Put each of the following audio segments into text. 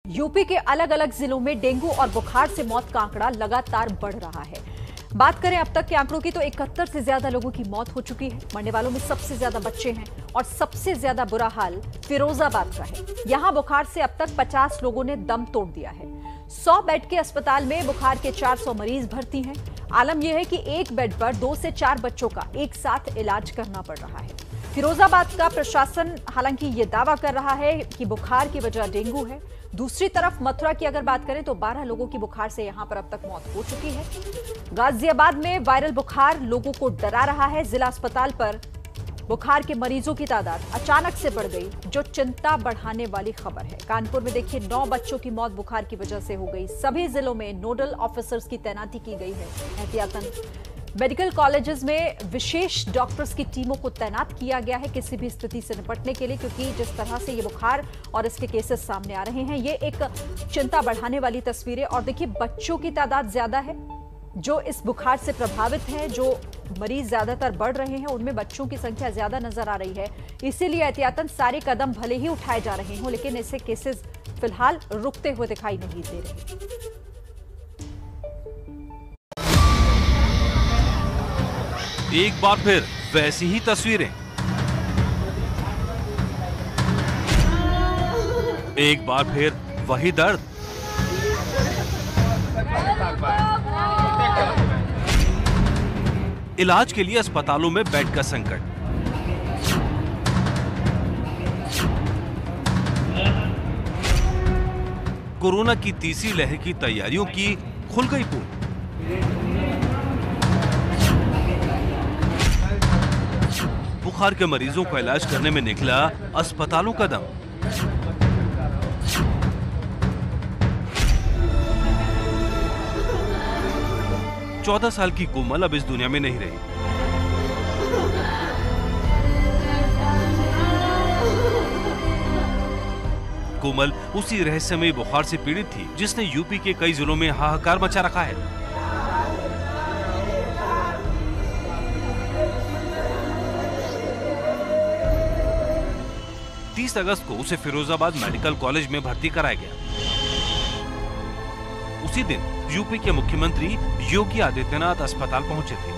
UP के अलग अलग जिलों में डेंगू और बुखार से मौत का आंकड़ा लगातार बढ़ रहा है। बात करें अब तक के आंकड़ों की तो 71 से ज्यादा लोगों की मौत हो चुकी है। मरने वालों में सबसे ज्यादा बच्चे हैं और सबसे ज्यादा बुरा हाल फिरोजाबाद का है। यहां बुखार से अब तक 50 लोगों ने दम तोड़ दिया है। 100 बेड के अस्पताल में बुखार के 400 मरीज भर्ती हैं। आलम यह है कि एक बेड पर 2 से 4 बच्चों का एक साथ इलाज करना पड़ रहा है। फिरोजाबाद का प्रशासन हालांकि ये दावा कर रहा है कि बुखार की वजह डेंगू है। दूसरी तरफ मथुरा की अगर बात करें तो 12 लोगों की बुखार से यहां पर अब तक मौत हो चुकी है। गाजियाबाद में वायरल बुखार लोगों को डरा रहा है। जिला अस्पताल पर बुखार के मरीजों की तादाद अचानक से बढ़ गई, जो चिंता बढ़ाने वाली खबर है। कानपुर में देखिए 9 बच्चों की मौत बुखार की वजह से हो गई। सभी जिलों में नोडल ऑफिसर्स की तैनाती की गई है। एहतियातन मेडिकल कॉलेजेस में विशेष डॉक्टर्स की टीमों को तैनात किया गया है किसी भी स्थिति से निपटने के लिए, क्योंकि जिस तरह से ये बुखार और इसके केसेस सामने आ रहे हैं, ये एक चिंता बढ़ाने वाली तस्वीरें। और देखिए बच्चों की तादाद ज्यादा है जो इस बुखार से प्रभावित हैं, जो मरीज ज्यादातर बढ़ रहे हैं उनमें बच्चों की संख्या ज्यादा नजर आ रही है। इसीलिए एहतियातन सारे कदम भले ही उठाए जा रहे हों, लेकिन ऐसे केसेस फिलहाल रुकते हुए दिखाई नहीं दे रहे। एक बार फिर वैसी ही तस्वीरें, एक बार फिर वही दर्द, इलाज के लिए अस्पतालों में बेड का संकट। कोरोना की तीसरी लहर की तैयारियों की खुल गई पोल। बुखार के मरीजों का इलाज करने में निकला अस्पतालों का दम। चौदह साल की कोमल अब इस दुनिया में नहीं रही। कोमल उसी रहस्यमयी बुखार से पीड़ित थी जिसने यूपी के कई जिलों में हाहाकार मचा रखा है। 30 अगस्त को उसे फिरोजाबाद मेडिकल कॉलेज में भर्ती कराया गया। उसी दिन यूपी के मुख्यमंत्री योगी आदित्यनाथ अस्पताल पहुंचे थे।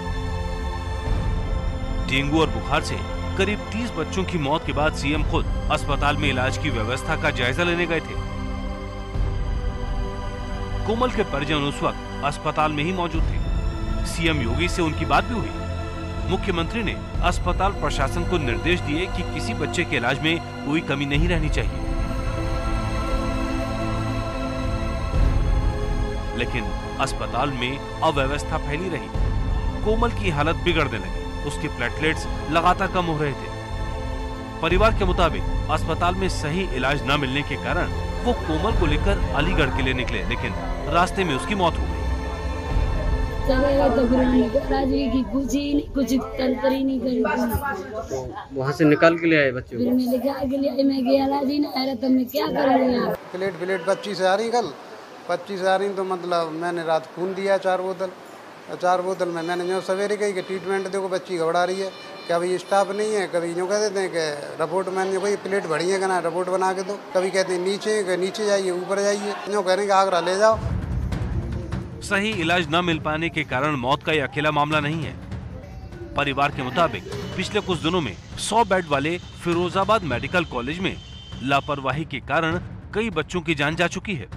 डेंगू और बुखार से करीब 30 बच्चों की मौत के बाद सीएम खुद अस्पताल में इलाज की व्यवस्था का जायजा लेने गए थे। कोमल के परिजन उस वक्त अस्पताल में ही मौजूद थे। सीएम योगी से उनकी बात भी हुई। मुख्यमंत्री ने अस्पताल प्रशासन को निर्देश दिए कि किसी बच्चे के इलाज में कोई कमी नहीं रहनी चाहिए। लेकिन अस्पताल में अव्यवस्था फैली रही। कोमल की हालत बिगड़ने लगी। उसके प्लेटलेट्स लगातार कम हो रहे थे। परिवार के मुताबिक अस्पताल में सही इलाज न मिलने के कारण वो कोमल को लेकर अलीगढ़ के लिए निकले, लेकिन रास्ते में उसकी मौत हो गई। तो फिर कुछ कर ही नहीं करी। वहाँ से निकाल के ले आए बच्चे को? फिर मैं निकाल के लिए मैं गया इलाज ही नहीं आ रहा, तब मैं क्या करूँ यहाँ। प्लेट 25 आ रही, कल 25 आ रही, तो मतलब मैंने रात खून दिया 4 बोतल में। मैंने जो सवेरे कही कि ट्रीटमेंट देखो बच्ची घबरा रही है, क्या अभी स्टाफ नहीं है। कभी यूँ कह देते हैं कि रिपोर्ट मैंने कोई प्लेट भरी है कहना रिपोर्ट बना के दो। कभी कहते हैं नीचे जाइए, ऊपर जाइए, यूँ कह रहे हैं कि आगरा ले जाओ। सही इलाज न मिल पाने के कारण मौत का यह अकेला मामला नहीं है। परिवार के मुताबिक पिछले कुछ दिनों में 100 बेड वाले फिरोजाबाद मेडिकल कॉलेज में लापरवाही के कारण कई बच्चों की जान जा चुकी है।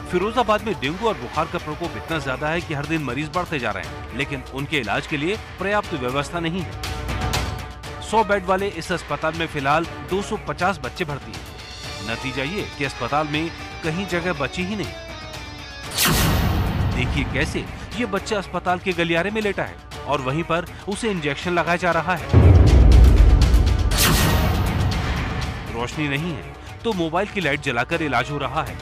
फिरोजाबाद में डेंगू और बुखार का प्रकोप इतना ज्यादा है कि हर दिन मरीज बढ़ते जा रहे हैं, लेकिन उनके इलाज के लिए पर्याप्त व्यवस्था नहीं है। 100 बेड वाले इस अस्पताल में फिलहाल 250 बच्चे भर्ती हैं। नतीजा ये कि अस्पताल में कहीं जगह बची ही नहीं। देखिए कैसे ये बच्चा अस्पताल के गलियारे में लेटा है और वहीं पर उसे इंजेक्शन लगाया जा रहा है। रोशनी नहीं है तो मोबाइल की लाइट जलाकर इलाज हो रहा है।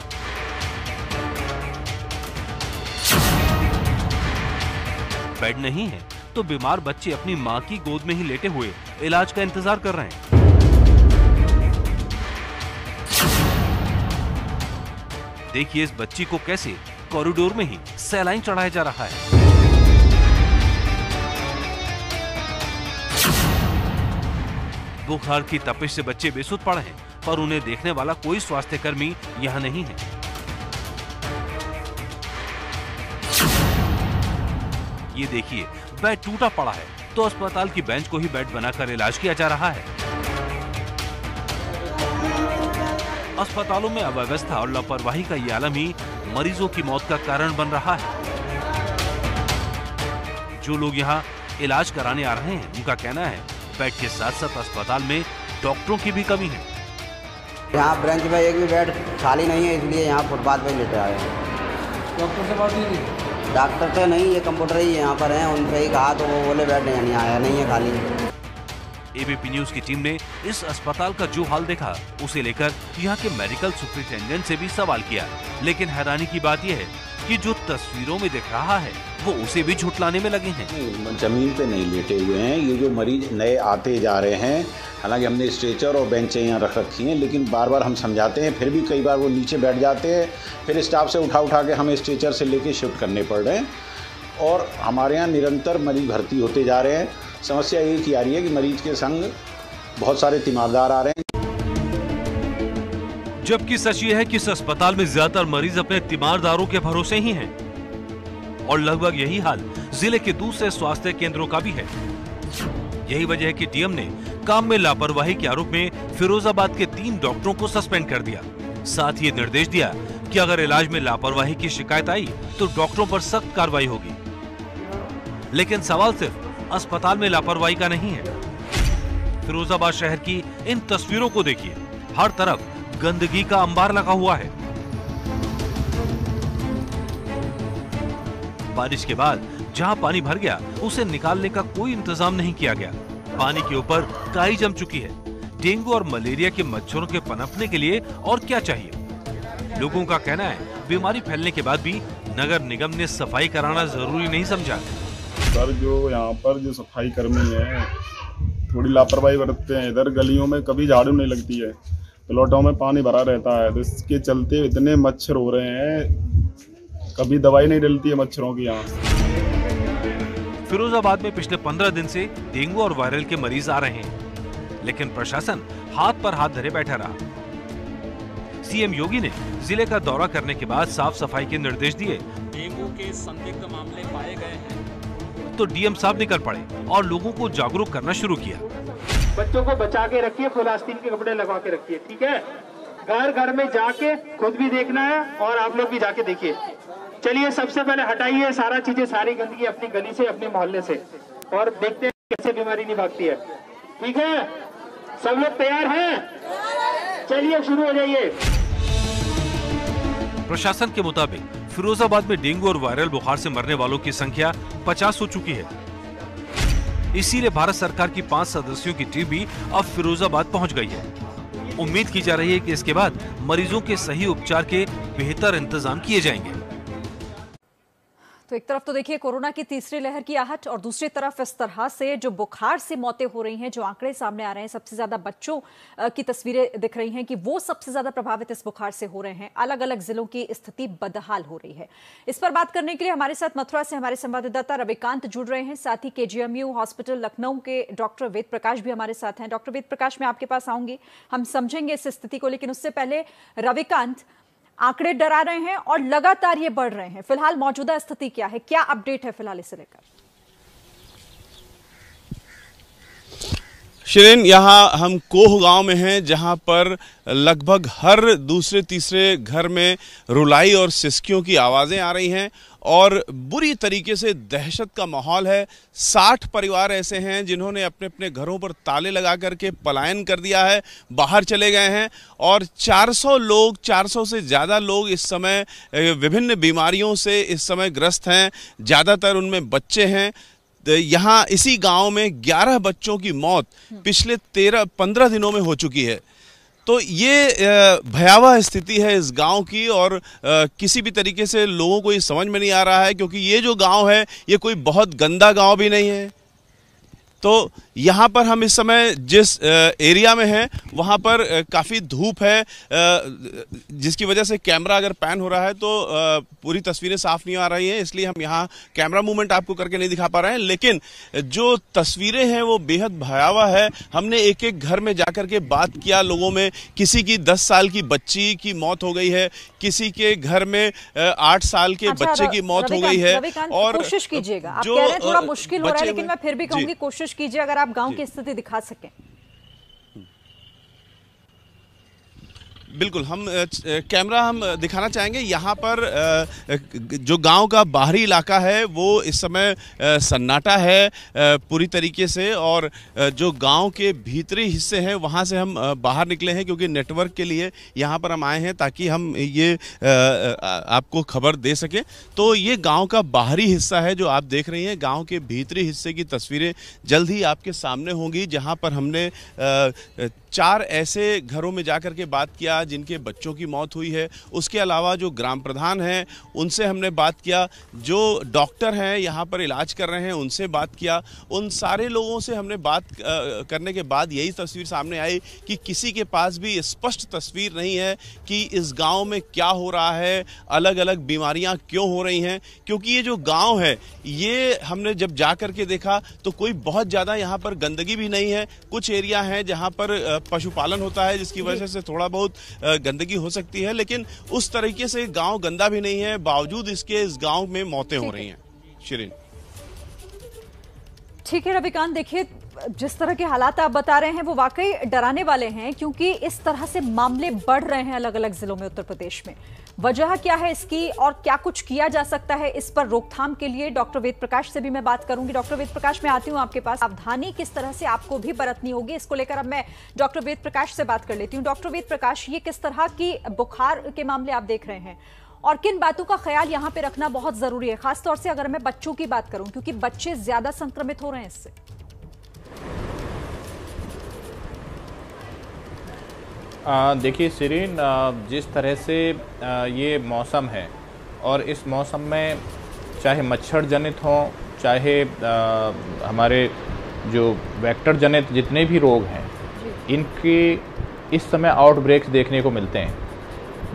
बेड नहीं है तो बीमार बच्चे अपनी मां की गोद में ही लेटे हुए इलाज का इंतजार कर रहे हैं। देखिए इस बच्ची को कैसे कॉरिडोर में ही सैलाइन चढ़ाया जा रहा है। बुखार की तपिश से बच्चे बेसुध पड़े हैं, पर उन्हें देखने वाला कोई स्वास्थ्य कर्मी यहाँ नहीं है। ये देखिए, बेड टूटा पड़ा है तो अस्पताल की बेंच को ही बेड बनाकर इलाज किया जा रहा है। अस्पतालों में अव्यवस्था और लापरवाही का ये आलम ही मरीजों की मौत का कारण बन रहा है। जो लोग यहाँ इलाज कराने आ रहे हैं, उनका कहना है बेड के साथ साथ अस्पताल में डॉक्टरों की भी कमी है। यहाँ ब्रांच में एक भी बेड खाली नहीं है, इसलिए यहाँ फुटपाथ पे लेटे आए हैं। डॉक्टर से बात हुई? डॉक्टर तो नहीं, ये कंप्यूटर ही यहाँ पर हैं, उनसे ही कहा तो वो बोले बेड नहीं आया, नहीं है खाली। एबीपी न्यूज की टीम ने इस अस्पताल का जो हाल देखा, उसे लेकर यहाँ के मेडिकल सुपरिटेंडेंट से भी सवाल किया, लेकिन हैरानी की बात यह है कि जो तस्वीरों में दिख रहा है वो उसे भी झुठलाने में लगे हैं। जमीन पे नहीं लेटे हुए हैं, ये जो मरीज नए आते जा रहे हैं, हालांकि हमने स्ट्रेचर और बेंचें यहाँ रख रखी हैं, लेकिन बार बार हम समझाते हैं, फिर भी कई बार वो नीचे बैठ जाते हैं, फिर स्टाफ से उठा के हमें स्ट्रेचर से लेके शिफ्ट करने पड़ रहे हैं। और हमारे यहाँ निरंतर मरीज भर्ती होते जा रहे हैं। समस्या एक ही आ रही है कि मरीज के संग बहुत सारे तीमारदार आ रहे हैं। जबकि सच ये है कि इस अस्पताल में ज्यादातर मरीज अपने तीमारदारों के भरोसे ही हैं और लगभग यही हाल जिले के दूसरे स्वास्थ्य केंद्रों का भी है। यही वजह है कि डीएम ने काम में लापरवाही के आरोप में फिरोजाबाद के 3 डॉक्टरों को सस्पेंड कर दिया। साथ ही निर्देश दिया कि अगर इलाज में लापरवाही की शिकायत आई तो डॉक्टरों पर सख्त कार्रवाई होगी। लेकिन सवाल सिर्फ अस्पताल में लापरवाही का नहीं है। फिरोजाबाद शहर की इन तस्वीरों को देखिए, हर तरफ गंदगी का अंबार लगा हुआ है। बारिश के बाद जहां पानी भर गया, उसे निकालने का कोई इंतजाम नहीं किया गया। पानी के ऊपर काई जम चुकी है। डेंगू और मलेरिया के मच्छरों के पनपने के लिए और क्या चाहिए? लोगों का कहना है बीमारी फैलने के बाद भी नगर निगम ने सफाई कराना जरूरी नहीं समझा। सर, जो यहाँ पर जो सफाई कर्मी है थोड़ी लापरवाही बरतते हैं। इधर गलियों में कभी झाड़ू नहीं लगती है, प्लॉटों में पानी भरा रहता है, तो इसके चलते इतने मच्छर हो रहे हैं, कभी दवाई नहीं डलती है मच्छरों की। यहाँ फिरोजाबाद में पिछले 15 दिन से डेंगू और वायरल के मरीज आ रहे हैं, लेकिन प्रशासन हाथ पर हाथ धरे बैठा रहा। सीएम योगी ने जिले का दौरा करने के बाद साफ सफाई के निर्देश दिए। डेंगू के संदिग्ध मामले पाए गए हैं तो डीएम साहब निकल पड़े और लोगों को जागरूक करना शुरू किया। बच्चों को बचा के रखिए, फुल आस्तीन के कपड़े लगा के रखिए, ठीक है? घर घर में जाके खुद भी देखना है और आप लोग भी जाके देखिए। चलिए, सबसे पहले हटाइए सारा चीजें, सारी गंदगी अपनी गली से, अपने मोहल्ले से, और देखते हैं कैसे बीमारी नहीं भागती है। ठीक है, सब लोग तैयार हैं? चलिए शुरू हो जाइए। प्रशासन के मुताबिक फिरोजाबाद में डेंगू और वायरल बुखार से मरने वालों की संख्या 50 हो चुकी है। इसीलिए भारत सरकार की 5 सदस्यों की टीम भी अब फिरोजाबाद पहुंच गई है। उम्मीद की जा रही है कि इसके बाद मरीजों के सही उपचार के बेहतर इंतजाम किए जाएंगे। तो एक तरफ तो देखिए कोरोना की तीसरी लहर की आहट, और दूसरी तरफ इस तरह से जो बुखार से मौतें हो रही हैं, जो आंकड़े सामने आ रहे हैं, सबसे ज्यादा बच्चों की तस्वीरें दिख रही हैं कि वो सबसे ज्यादा प्रभावित इस बुखार से हो रहे हैं। अलग अलग जिलों की स्थिति बदहाल हो रही है। इस पर बात करने के लिए हमारे साथ मथुरा से हमारे संवाददाता रविकांत जुड़ रहे हैं, साथ ही केजीएमयू हॉस्पिटल लखनऊ के डॉक्टर वेद प्रकाश भी हमारे साथ हैं। डॉक्टर वेद प्रकाश, मैं आपके पास आऊंगी, हम समझेंगे इस स्थिति को, लेकिन उससे पहले रविकांत, आंकड़े डरा रहे हैं और लगातार ये बढ़ रहे हैं। फिलहाल मौजूदा स्थिति क्या है, क्या अपडेट है फिलहाल इसे लेकर? शिरीन, यहाँ हम कोह गांव में हैं, जहां पर लगभग हर दूसरे तीसरे घर में रुलाई और सिसकियों की आवाज़ें आ रही हैं और बुरी तरीके से दहशत का माहौल है। 60 परिवार ऐसे हैं जिन्होंने अपने अपने घरों पर ताले लगा करके पलायन कर दिया है, बाहर चले गए हैं, और 400 से ज़्यादा लोग इस समय विभिन्न बीमारियों से इस समय ग्रस्त हैं। ज़्यादातर उनमें बच्चे हैं। यहाँ इसी गांव में 11 बच्चों की मौत पिछले 15 दिनों में हो चुकी है। तो ये भयावह स्थिति है इस गांव की, और किसी भी तरीके से लोगों को ये समझ में नहीं आ रहा है, क्योंकि ये जो गांव है ये कोई बहुत गंदा गांव भी नहीं है। तो यहाँ पर हम इस समय जिस एरिया में हैं वहाँ पर काफ़ी धूप है, जिसकी वजह से कैमरा अगर पैन हो रहा है तो पूरी तस्वीरें साफ नहीं आ रही हैं, इसलिए हम यहाँ कैमरा मूवमेंट आपको करके नहीं दिखा पा रहे हैं। लेकिन जो तस्वीरें हैं वो बेहद भयावह है। हमने एक एक घर में जाकर के बात किया लोगों में, किसी की 10 साल की बच्ची की मौत हो गई है, किसी के घर में 8 साल के बच्चे की मौत हो गई है। और कोशिश कीजिएगा, आप कह रहे हैं थोड़ा मुश्किल हो रहा है, लेकिन मैं फिर भी कहूंगी कोशिश कीजिए अगर आप गांव की स्थिति दिखा सकें। बिल्कुल, हम कैमरा हम दिखाना चाहेंगे। यहाँ पर जो गांव का बाहरी इलाका है वो इस समय सन्नाटा है पूरी तरीके से, और जो गांव के भीतरी हिस्से हैं वहाँ से हम बाहर निकले हैं क्योंकि नेटवर्क के लिए यहाँ पर हम आए हैं ताकि हम ये आपको खबर दे सकें। तो ये गांव का बाहरी हिस्सा है जो आप देख रही हैं। गांव के भीतरी हिस्से की तस्वीरें जल्द ही आपके सामने होंगी, जहाँ पर हमने 4 ऐसे घरों में जाकर के बात किया जिनके बच्चों की मौत हुई है। उसके अलावा जो ग्राम प्रधान हैं उनसे हमने बात किया, जो डॉक्टर हैं यहाँ पर इलाज कर रहे हैं उनसे बात किया। उन सारे लोगों से हमने बात करने के बाद यही तस्वीर सामने आई कि किसी के पास भी स्पष्ट तस्वीर नहीं है कि इस गांव में क्या हो रहा है, अलग अलग बीमारियां क्यों हो रही हैं। क्योंकि ये जो गांव है ये हमने जब जा कर के देखा तो कोई बहुत ज़्यादा यहाँ पर गंदगी भी नहीं है। कुछ एरिया हैं जहाँ पर पशुपालन होता है जिसकी वजह से थोड़ा बहुत गंदगी हो सकती है, लेकिन उस तरीके से गांव गंदा भी नहीं है। बावजूद इसके इस गांव में मौतें हो रही हैं। शिरीन, ठीक है रविकांत, देखिए जिस तरह के हालात आप बता रहे हैं वो वाकई डराने वाले हैं, क्योंकि इस तरह से मामले बढ़ रहे हैं अलग अलग जिलों में उत्तर प्रदेश में। वजह क्या है इसकी और क्या कुछ किया जा सकता है इस पर रोकथाम के लिए? डॉक्टर वेद प्रकाश से भी मैं बात करूंगी। डॉक्टर वेद प्रकाश, मैं आती हूं आपके पास। सावधानी किस तरह से आपको भी बरतनी होगी, इसको लेकर अब मैं डॉक्टर वेद प्रकाश से बात कर लेती हूं। डॉक्टर वेद प्रकाश, ये किस तरह की बुखार के मामले आप देख रहे हैं और किन बातों का ख्याल यहाँ पे रखना बहुत जरूरी है, खासतौर से अगर मैं बच्चों की बात करूं, क्योंकि बच्चे ज्यादा संक्रमित हो रहे हैं इससे? देखिए शिरीन, जिस तरह से ये मौसम है और इस मौसम में चाहे मच्छर जनित हों, चाहे हमारे जो वेक्टर जनित जितने भी रोग हैं, इनके इस समय आउटब्रेक्स देखने को मिलते हैं,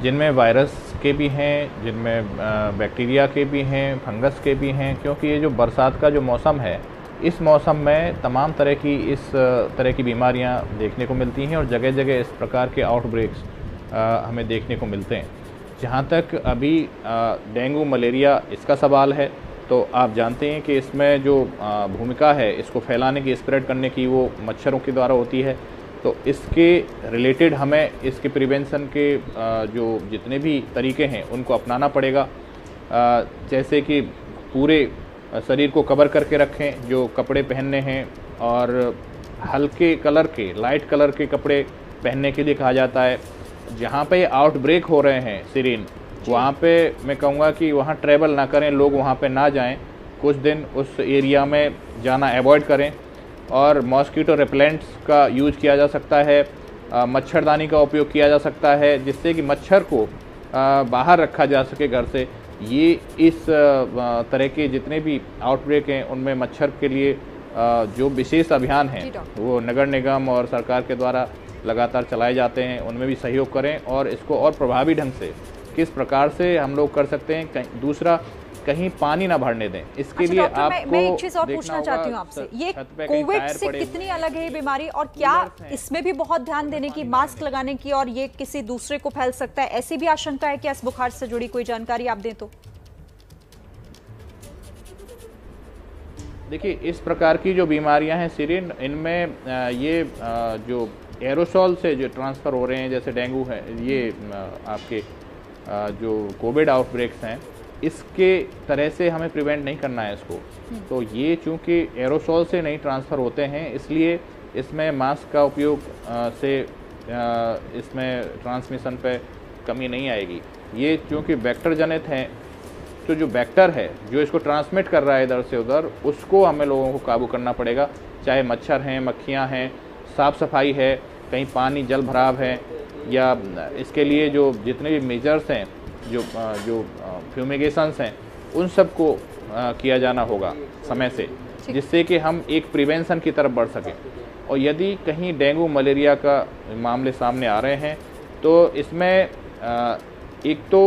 जिनमें वायरस के भी हैं, जिनमें बैक्टीरिया के भी हैं, फंगस के भी हैं। क्योंकि ये जो बरसात का जो मौसम है, इस मौसम में तमाम तरह की इस तरह की बीमारियां देखने को मिलती हैं और जगह जगह इस प्रकार के आउटब्रेक्स हमें देखने को मिलते हैं। जहां तक अभी डेंगू मलेरिया इसका सवाल है, तो आप जानते हैं कि इसमें जो भूमिका है इसको फैलाने की, स्प्रेड करने की, वो मच्छरों के द्वारा होती है। तो इसके रिलेटेड हमें इसके प्रिवेंशन के जो जितने भी तरीके हैं उनको अपनाना पड़ेगा। जैसे कि पूरे शरीर को कवर करके रखें, जो कपड़े पहनने हैं, और हल्के कलर के, लाइट कलर के कपड़े पहनने के लिए कहा जाता है। जहाँ पे आउटब्रेक हो रहे हैं सिरीन, वहाँ पे मैं कहूँगा कि वहाँ ट्रैवल ना करें, लोग वहाँ पे ना जाएं, कुछ दिन उस एरिया में जाना अवॉइड करें। और मॉस्किटो रिपेलेंट्स का यूज किया जा सकता है, मच्छरदानी का उपयोग किया जा सकता है, जिससे कि मच्छर को बाहर रखा जा सके घर से। ये इस तरह के जितने भी आउटब्रेक हैं उनमें मच्छर के लिए जो विशेष अभियान हैं वो नगर निगम और सरकार के द्वारा लगातार चलाए जाते हैं, उनमें भी सहयोग करें और इसको और प्रभावी ढंग से किस प्रकार से हम लोग कर सकते हैं। दूसरा, कहीं पानी ना भरने दें, इसके लिए आपको मैं एक चीज और पूछना चाहती हूँ आपसे, ये कोविड से कितनी अलग है ये बीमारी, और क्या इसमें भी बहुत ध्यान देने की, मास्क लगाने की, और ये किसी दूसरे को फैल सकता है, ऐसी भी आशंका है? क्या इस बुखार से जुड़ी कोई जानकारी आप दें तो? देखिए, इस प्रकार की जो बीमारियां हैं सिरीन, इनमें ये जो एरोसोल से जो ट्रांसफ़र हो रहे हैं, जैसे डेंगू है, ये आपके जो कोविड आउटब्रेक्स हैं, इसके तरह से हमें प्रिवेंट नहीं करना है इसको। तो ये चूँकि एरोसोल से नहीं ट्रांसफ़र होते हैं, इसलिए इसमें मास्क का उपयोग से इसमें ट्रांसमिशन पे कमी नहीं आएगी। ये चूँकि वेक्टर जनित हैं, तो जो वेक्टर है जो इसको ट्रांसमिट कर रहा है इधर से उधर, उसको हमें लोगों को काबू करना पड़ेगा। चाहे मच्छर हैं, मक्खियाँ हैं, साफ़ सफाई है, कहीं पानी जल भराव है, या इसके लिए जो जितने भी मेजर्स हैं, जो फ्यूमिगेशंस हैं, उन सब को किया जाना होगा समय से। जिससे कि हम एक प्रिवेंशन की तरफ बढ़ सकें। और यदि कहीं डेंगू मलेरिया का मामले सामने आ रहे हैं तो इसमें एक तो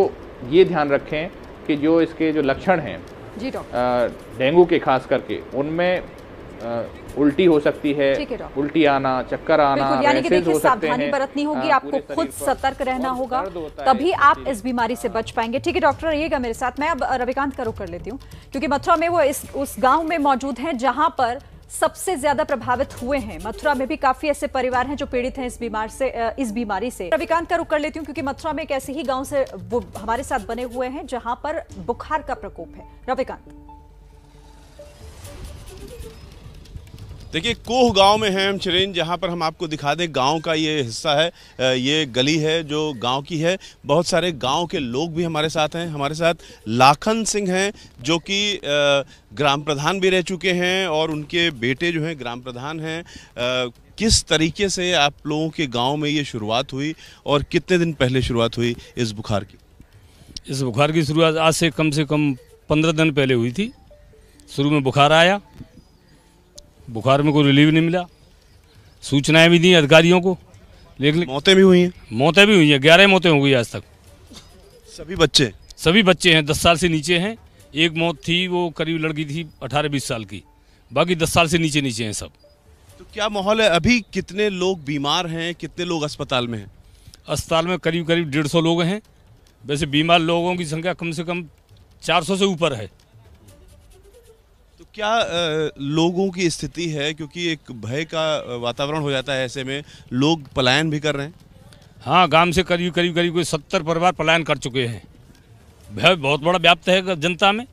ये ध्यान रखें कि जो इसके जो लक्षण हैं जी डॉक्टर, डेंगू के खास करके, उनमें उल्टी हो सकती है, उल्टी आना, चक्कर आना, यानी कि देखिए हो सकते सावधानी हैं, बरतनी होगी, आपको खुद सतर्क रहना होगा, तभी आप इस बीमारी से बच पाएंगे। ठीक है डॉक्टर, रहिएगा मेरे साथ। मैं अब रविकांत का रुख कर लेती हूँ, क्योंकि मथुरा में वो उस गांव में मौजूद हैं जहां पर सबसे ज्यादा प्रभावित हुए हैं। मथुरा में भी काफी ऐसे परिवार हैं जो पीड़ित हैं इस बीमारी से। रविकांत का रुख कर लेती हूँ, क्योंकि मथुरा में एक ऐसे ही गांव से वो हमारे साथ बने हुए हैं जहां पर बुखार का प्रकोप है। रविकांत, देखिए कोह गांव में हैं हम चिरेन, जहां पर हम आपको दिखा दें गांव का ये हिस्सा है, ये गली है जो गांव की है। बहुत सारे गांव के लोग भी हमारे साथ हैं। हमारे साथ लाखन सिंह हैं जो कि ग्राम प्रधान भी रह चुके हैं और उनके बेटे जो हैं ग्राम प्रधान हैं। किस तरीके से आप लोगों के गांव में ये शुरुआत हुई और कितने दिन पहले शुरुआत हुई इस बुखार की? इस बुखार की शुरुआत आज से कम 15 दिन पहले हुई थी। शुरू में बुखार आया, बुखार में कोई रिलीफ नहीं मिला, सूचनाएं भी दी अधिकारियों को, लेकिन मौतें भी हुई हैं। 11 मौतें हो गई आज तक। सभी बच्चे हैं, 10 साल से नीचे हैं। एक मौत थी, वो करीब लड़की थी 18-20 साल की, बाकी 10 साल से नीचे हैं सब। तो क्या माहौल है अभी? कितने लोग बीमार हैं, कितने लोग अस्पताल में हैं? अस्पताल में करीब 150 लोग हैं। वैसे बीमार लोगों की संख्या कम से कम 400 से ऊपर है। क्या लोगों की स्थिति है, क्योंकि एक भय का वातावरण हो जाता है, ऐसे में लोग पलायन भी कर रहे हैं? हाँ, गांव से करीब कोई 70 परिवार पलायन कर चुके हैं। भय बहुत बड़ा व्याप्त है जनता में,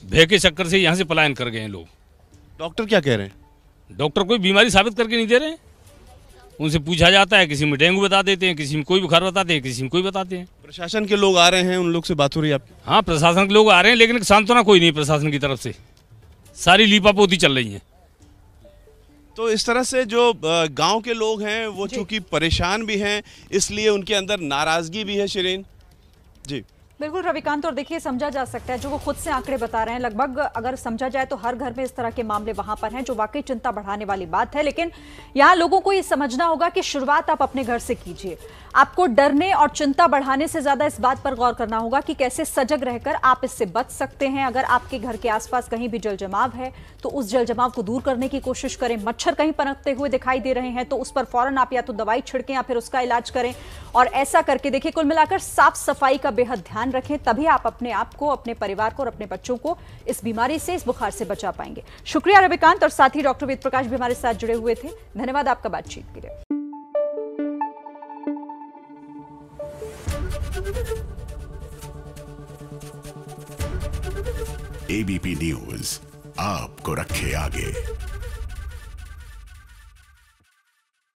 भय के चक्कर से यहाँ से पलायन कर गए हैं लोग। डॉक्टर क्या कह रहे हैं? डॉक्टर कोई बीमारी साबित करके नहीं दे रहे हैं। उनसे पूछा जाता है, किसी में डेंगू बता देते हैं, किसी में कोई बुखार बताते हैं, किसी में कोई बताते हैं। प्रशासन के लोग आ रहे हैं, उन लोग से बात हो रही है आपकी? हाँ, प्रशासन के लोग आ रहे हैं, लेकिन सांत्वना कोई नहीं प्रशासन की तरफ से, सारी लीपापोती चल रही है। तो इस तरह से जो गांव के लोग हैं वो चूंकि परेशान भी हैं, इसलिए उनके अंदर नाराजगी भी है। शिरीन जी बिल्कुल रविकांत, और देखिए समझा जा सकता है जो वो खुद से आंकड़े बता रहे हैं, लगभग अगर समझा जाए तो हर घर में इस तरह के मामले वहां पर हैं, जो वाकई चिंता बढ़ाने वाली बात है। लेकिन यहाँ लोगों को ये समझना होगा कि शुरुआत आप अपने घर से कीजिए। आपको डरने और चिंता बढ़ाने से ज्यादा इस बात पर गौर करना होगा कि कैसे सजग रहकर आप इससे बच सकते हैं। अगर आपके घर के आसपास कहीं भी जल जमाव है तो उस जल जमाव को दूर करने की कोशिश करें। मच्छर कहीं पनपते हुए दिखाई दे रहे हैं तो उस पर फौरन आप या तो दवाई छिड़कें या फिर उसका इलाज करें। और ऐसा करके देखिए, कुल मिलाकर साफ सफाई का बेहद ध्यान रखें, तभी आप अपने आप को, अपने परिवार को और अपने बच्चों को इस बीमारी से, इस बुखार से बचा पाएंगे। शुक्रिया रविकांत, और साथ ही डॉक्टर वेद प्रकाश भी हमारे साथ जुड़े हुए थे। धन्यवाद आपका बातचीत के लिए। एबीपी न्यूज आपको रखे आगे।